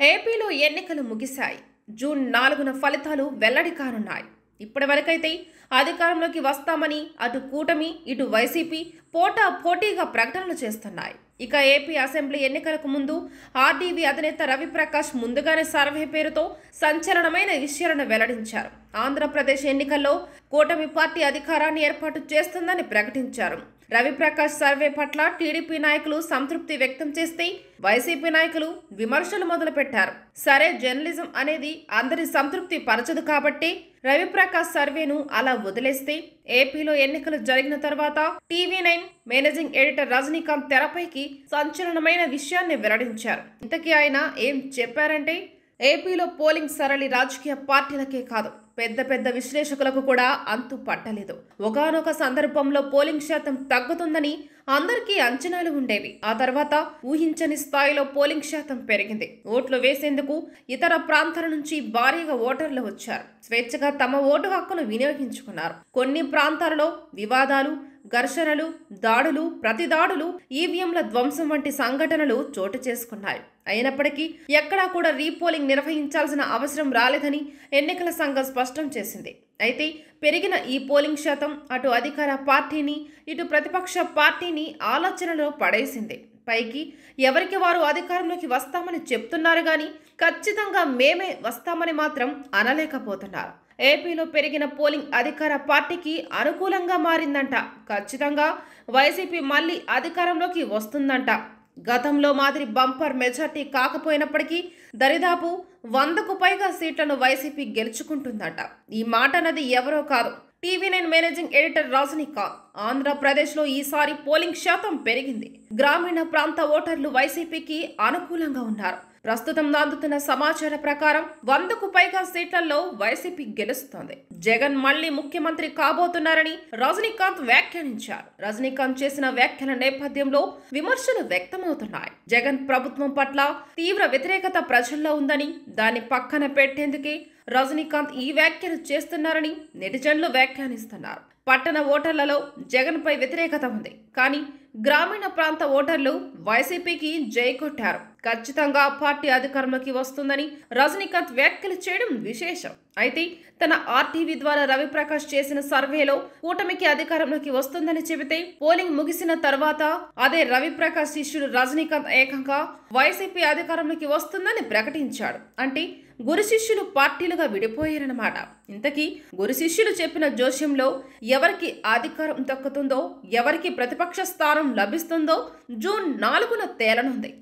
ఏపీలో ఎన్నికలు ముగిశాయి. జూన్ 4న ఫలితాలు వెల్లడి కానున్నాయి. ఇప్పటివరకైతే అధికారంలోకి వస్తామని అటు కూటమి ఇటు వైసీపీ పోటాపోటీగా ప్రకటనలు చేస్తున్నాయి. ఇక ఏపీ అసెంబ్లీ ఎన్నికలకు ముందు ఆర్డీవీ అధినేత రవిప్రకాష్ ముందుగానే సర్వే పేరుతో సంచలనమైన విషయాలను వెల్లడించారు. ఆంధ్రప్రదేశ్ ఎన్నికల్లో కూటమి పార్టీ అధికారాన్ని ఏర్పాటు చేస్తుందని ప్రకటించారు. రవిప్రకాష్ సర్వే పట్ల టీడీపీ నాయకులు సంతృప్తి వ్యక్తం చేస్తే వైసీపీ నాయకులు విమర్శలు మొదలుపెట్టారు. సరే, జర్నలిజం అనేది అందరి సంతృప్తి పరచదు కాబట్టి రవిప్రకాష్ సర్వేను అలా వదిలేస్తే ఏపీలో ఎన్నికలు జరిగిన తర్వాత టీవీ9 మేనేజింగ్ ఎడిటర్ రజనీకాంత్ తెరపైకి సంచలనమైన విషయాన్ని వెల్లడించారు. ఇంతకీ ఆయన ఏం చెప్పారంటే, ఏపీలో పోలింగ్ సరళి రాజకీయ పార్టీలకే కాదు, పెద్ద పెద్ద విశ్లేషకులకు కూడా అంతు పట్టలేదు. ఒకానొక సందర్భంలో పోలింగ్ శాతం తగ్గుతుందని అందరికీ అంచనాలు ఉండేవి. ఆ తర్వాత ఊహించని స్థాయిలో పోలింగ్ శాతం పెరిగింది. ఓట్లు వేసేందుకు ఇతర ప్రాంతాల నుంచి భారీగా ఓటర్లు వచ్చారు. స్వేచ్ఛగా తమ ఓటు హక్కును వినియోగించుకున్నారు. కొన్ని ప్రాంతాలలో వివాదాలు, ఘర్షణలు, దాడులు, ప్రతిదాడులు, ఈవీఎంల ధ్వంసం వంటి సంఘటనలు చోటు చేసుకున్నాయి. అయినప్పటికీ ఎక్కడా కూడా రీపోలింగ్ నిర్వహించాల్సిన అవసరం రాలేదని ఎన్నికల సంఘం స్పష్టం చేసింది. అయితే పెరిగిన ఈ పోలింగ్ శాతం అటు అధికార పార్టీని ఇటు ప్రతిపక్ష పార్టీని ఆలోచనలో పడేసింది. పైకి ఎవరికి వారు అధికారంలోకి వస్తామని చెప్తున్నారు గాని ఖచ్చితంగా మేమే వస్తామని మాత్రం అనలేకపోతున్నారు. ఏపీలో పెరిగిన పోలింగ్ అధికార పార్టీకి అనుకూలంగా మారిందంట. ఖచ్చితంగా వైసీపీ మళ్లీ అధికారంలోకి వస్తుందంట. గతంలో మాదిరి బంపర్ మెజార్టీ కాకపోయినప్పటికీ దరిదాపు 100కు పైగా సీట్లను వైసీపీ గెలుచుకుంటుందట. ఈ మాట అన్నది ఎవరో కాదు, టీవీ9 మేనేజింగ్ ఎడిటర్ రజనీకాంత్. ఆంధ్రప్రదేశ్లో ఈసారి పోలింగ్ శాతం పెరిగింది. గ్రామీణ ప్రాంత ఓటర్లు వైసీపీకి అనుకూలంగా ఉన్నారు. ప్రస్తుతం అందుతున్న సమాచార ప్రకారం 100కు పైగా సీట్లలో వైసీపీ గెలుస్తోంది. జగన్ మళ్లీ ముఖ్యమంత్రి కాబోతున్నారని రజనీకాంత్ వ్యాఖ్యానించారు. రజనీకాంత్ చేసిన వ్యాఖ్యల నేపథ్యంలో విమర్శలు వ్యక్తమవుతున్నాయి. జగన్ ప్రభుత్వం పట్ల తీవ్ర వ్యతిరేకత ప్రజల్లో ఉందని, దాన్ని పక్కన పెట్టేందుకే రజనీకాంత్ ఈ వ్యాఖ్యలు చేస్తున్నారని నెటిజన్లు వ్యాఖ్యానిస్తున్నారు. పట్టణ ఓటర్లలో జగన్ పై వ్యతిరేకత ఉంది, కానీ గ్రామీణ ప్రాంత ఓటర్లు వైసీపీకి జై కొట్టారు. ఖచ్చితంగా పార్టీ అధికారంలోకి వస్తుందని రజనీకాంత్ వ్యాఖ్యలు చేయడం విశేషం. అయితే తన ఆర్టీవీ ద్వారా రవిప్రకాష్ చేసిన సర్వేలో కూటమికి అధికారంలోకి వస్తుందని చెబితే పోలింగ్ ముగిసిన తర్వాత అదే రవిప్రకాష్ శిష్యుడు రజనీకాంత్ ఏకంగా వైసీపీ అధికారంలోకి వస్తుందని ప్రకటించాడు. అంటే గురు శిష్యులు పార్టీలుగా విడిపోయారన్నమాట. ఇంతకీ గురు శిష్యులు చెప్పిన జోస్యంలో ఎవరికి అధికారం దక్కుతుందో, ఎవరికి ప్రతిపక్ష స్థానం లభిస్తుందో జూన్ 4న తేలనుంది.